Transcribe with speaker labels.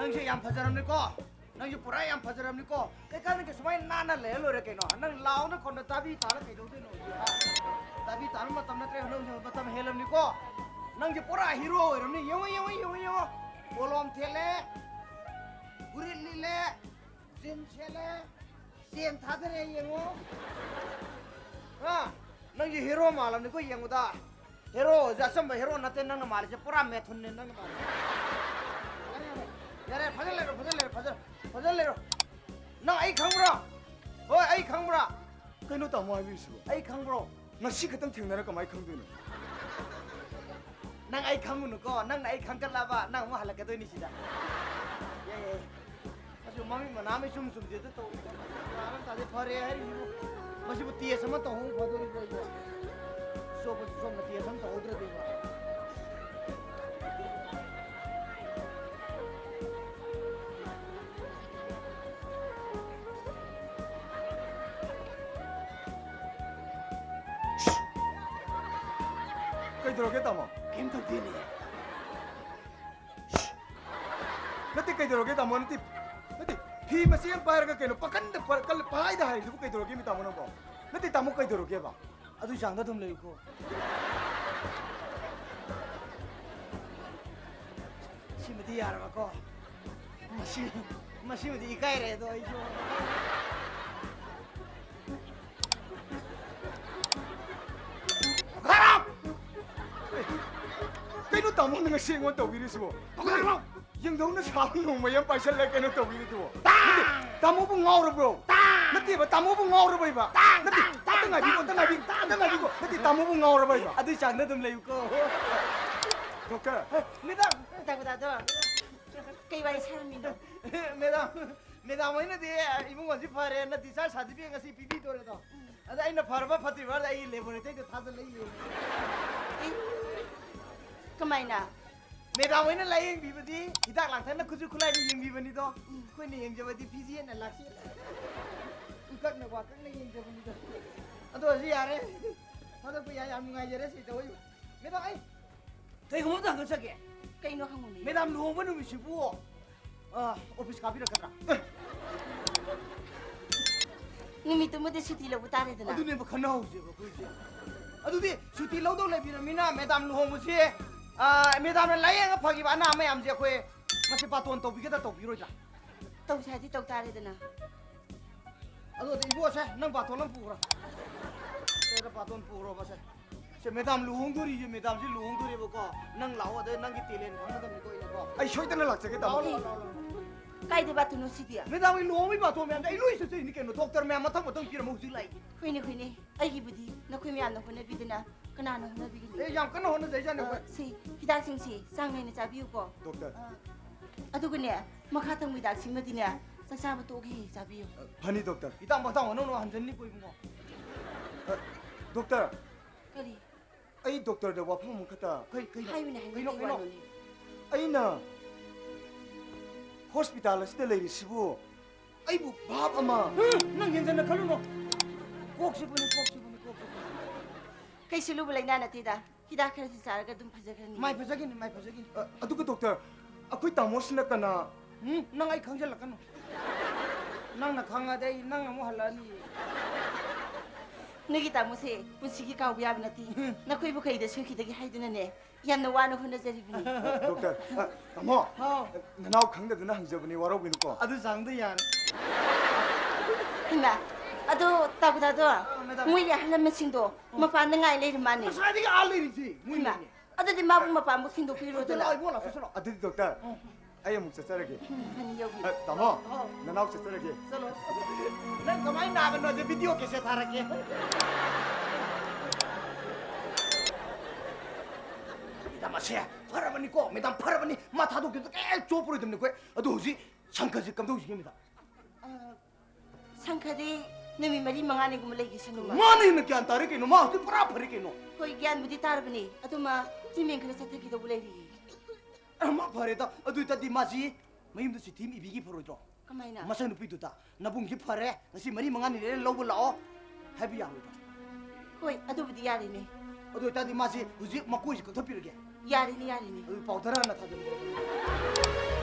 Speaker 1: ꯅꯪꯁꯦ ꯌꯥꯝ ꯐꯖꯔꯝꯅꯤꯀꯣ ꯅꯪꯁꯦ ꯄꯨꯔꯥ ꯌꯥꯝ ꯐꯖꯔꯝꯅꯤꯀꯣ ꯀꯩꯀꯥꯟꯗ ꯁꯨꯃꯥꯏꯅ ꯅꯥꯟꯅ ꯂꯩꯔ ꯂꯣꯏꯔꯦ ꯀꯩꯅꯣ ꯅꯪ ꯂꯥꯎꯅ ꯈꯣꯟꯅ ꯇꯥꯕꯤ ꯇꯥꯔ ꯀꯩꯗꯧꯗꯣꯏꯅꯣ ꯇꯥꯕꯤ ꯇꯥꯔ ꯃꯇꯝ ꯅꯠꯇ꯭ꯔꯦ ꯅꯪꯁꯦ ꯃꯇꯝ ꯍꯦꯜꯂꯝꯅꯤꯀꯣ ꯅꯪꯁꯦ ꯄꯨꯔꯥ ꯍꯤꯔꯣ ꯑꯣꯏꯔꯝꯅꯤ ꯌꯦꯡꯉꯣ ꯄꯣꯂꯣꯝ ꯊꯦꯠꯂꯦ ꯐꯨꯔꯤꯠ ꯂꯤꯠꯂꯦ ꯖꯤꯟ ꯁꯦꯠꯂꯦ ꯆꯦꯟ ꯊꯥꯗꯔꯦ ꯌꯦꯡꯉꯣ ꯅꯪꯁꯦ ꯍꯤꯔꯣ ꯃꯥꯜꯂꯝꯅꯤꯀꯣ ꯌꯦꯡꯉꯨꯗ ꯍꯦꯔꯣ ꯑꯆꯝꯕ ꯍꯦꯔꯣ ꯅꯠꯇꯦ ꯅꯪꯅ ꯃꯥꯜꯂꯤꯁꯦ ꯄꯨꯔꯥ ꯃꯦꯊꯨꯟꯅꯦ ꯅꯪꯅ ꯃꯥꯜꯂꯤꯁꯦ यार फजल ले रो नंग आई खंगब्रो होय आई खंगब्रो
Speaker 2: कइनो तामो हाबिसु
Speaker 1: आई खंगब्रो
Speaker 2: ngasi खतम थेंनारा कमाय खंदोनो
Speaker 1: नंग आई खंगुनु को नंग आई खंगलाबा नंग मो हलकदोनि सिदा ये असु मम्मी मनामे सुम जे तो नाम ताजे फरे हरि मसिबु तियसम तो हूं फदोरि बोइबो सोबो सोम तियसम तो उद्र देबा
Speaker 2: कइदरोगे तामो
Speaker 1: केम तो दिने
Speaker 2: नति कइदरोगे तामो नति फी मसियम पारगा कइनो पकंद कल पाइदा हाय दुबु कइदरोगे मी तामो नबो नति तामो कइदरोगे बा
Speaker 1: अदु जांगदा तुम लेको सिमदी यारबा को मसी इकाय रे दो आइजो
Speaker 2: कइनो तामो नंग सेंगो तौबिरिसुबो यंगदौना साम नोमयम पाइसले कइनो तौबिरिदुबो तामो बु ngawrबो नति बा तामो बु ngawrबैबा नति तंगाय बिगो नति तामो बु ngawrबैबा
Speaker 1: अदु जांगदा तुम लेको
Speaker 2: डॉक्टर
Speaker 1: मैडम
Speaker 3: तागदादो कई बारी सारमिनो
Speaker 1: मैडम होइन दे इमुङ हजि फरे न दिसा सर्टिफिकेट ngasi पिपी तोरे त अदा आइना फरबा फतिबा आई लेबोरेटरी त थाज लई
Speaker 3: कमाइना
Speaker 1: मैडम होइन लाइङ बिबदी हिदाक लांथान खुजु खुलाइ यङ बिबनी त खोइने यङ जबदि फिजी न लाक्सी उकक न वाकक न यङ जबनी त अदो हजि यारे थादा को याम नुगाइ जरे सि त होय मैडम आई कइगुम त हंग सके
Speaker 3: कइनो हंगुनि
Speaker 1: मैडम लुहोंबा नुमिसिबु ऑफिस काबी रखद्रा
Speaker 3: निमितो मदे सुटी लबु तारेदना
Speaker 1: अदुने बखना होजेबो कोइसे अदुदि सुटी लौदौ लेबिरमिना मैडम लुहोंबुसे मैडम लायंग फगिबा ना मयाम जे खोय मसे पातोन तौबिगदा तौबिरोजा
Speaker 3: तौसादि तौ तारेदना
Speaker 1: अदो इबोसे नंग पातोन पुरा तेरा पातोन पुरो बसे से मैडम लुहोंदोरी जे मैडम जी लुहोंदोरी बको नंग लाओ अदे नंगी टेलेंट खंगदमनि कोइनको
Speaker 2: आई सोइदना लाक्सके तामो
Speaker 3: काइदे बातुनो सिदिया
Speaker 1: मैडम लुहोंबि पातो मैम आई लुइसे नि केनो डॉक्टर मैम मथक मथक पिरम हुजि लाई
Speaker 3: खुइने आइगी बुदि नखुइ म्याम न होना बिदना कनानो होना बिगिनि
Speaker 1: ए याम कनो होना जैजाने
Speaker 3: सि हिदाक सिंसि सांगैना चाबियु को
Speaker 2: डॉक्टर
Speaker 3: अदुगने मखा तंग हिदाक सिंगदिने ससाब तोगे चाबियु
Speaker 2: फनी डॉक्टर
Speaker 1: इताम बताओ नो हंजननि कोइबुंगो
Speaker 2: डॉक्टर
Speaker 3: करी
Speaker 2: आई डॉक्टर द वाफम मुखता
Speaker 3: हाइमिने
Speaker 1: कइनो
Speaker 2: अइना हॉस्पिटल असते लेरिसिबु आइबु भाब अमा
Speaker 1: नंग हेंजन खलुनो कोक्सिबुनि
Speaker 3: कैसे लुबु लैना नतेदा हिदाक खरसि चारगा दुम फजगरनि
Speaker 1: माइ फजगिन
Speaker 2: अदुग डॉक्टर अखोइ तामोसना कना
Speaker 1: नंग आई खंजल लकनो नंग न खंगादे नंग अमु हलानी
Speaker 3: नगी तामुसे पुसिगी काउ याब नती नखोइ बु खैदा सुखिदगी हाइदुनने यामना वानो होना जरिबिनि
Speaker 2: डॉक्टर तामो ननाव खंगदना हंजबनि वारोबिनुको
Speaker 1: अदु सांगदे यार
Speaker 3: हिमा अदो तागुदादो मुइले हलमसिंदो मपान ngai लेर माने
Speaker 1: सादी आ लेरिसि
Speaker 3: मुइमा अददि माबु मपान बु खिंदो पिरोदला
Speaker 1: आई बोला ससलो
Speaker 2: अदि डॉक्टर आई अमुक चचरगे
Speaker 3: फनी योगी
Speaker 2: तामो ननाव चचरगे
Speaker 1: चलो नंग कमाई नागनो जे वीडियो कैसे थारके इदामसे फरबनी को मैडम फरबनी माथा दो के चोपरो दमने को अदु हुजी संखजी कमदो हुजी मेदा
Speaker 3: संखदि नमी मरी मंगाने गुम लेगी सनुमा
Speaker 1: माने न क्या तारे के नो मा तो पूरा फरे के नो
Speaker 3: कोई ज्ञान बुद्धि तारबनी अतुमा तिमें खने सथकी दो बुलेरी
Speaker 1: मा फरे त अदु त दिमाजी मयम दु सिथिम इबिगी फरोजो
Speaker 3: कमाइना
Speaker 1: मसन नुपि दुता नबुंगी फरे ngasi मरी मंगाने ले लौबो लाओ हाबि यालो
Speaker 3: कोई अदु बुद्धि यारिने
Speaker 1: अदु त दिमाजी हुजी मकोइ क थपिरगे
Speaker 3: यारिने
Speaker 1: पाउडर न था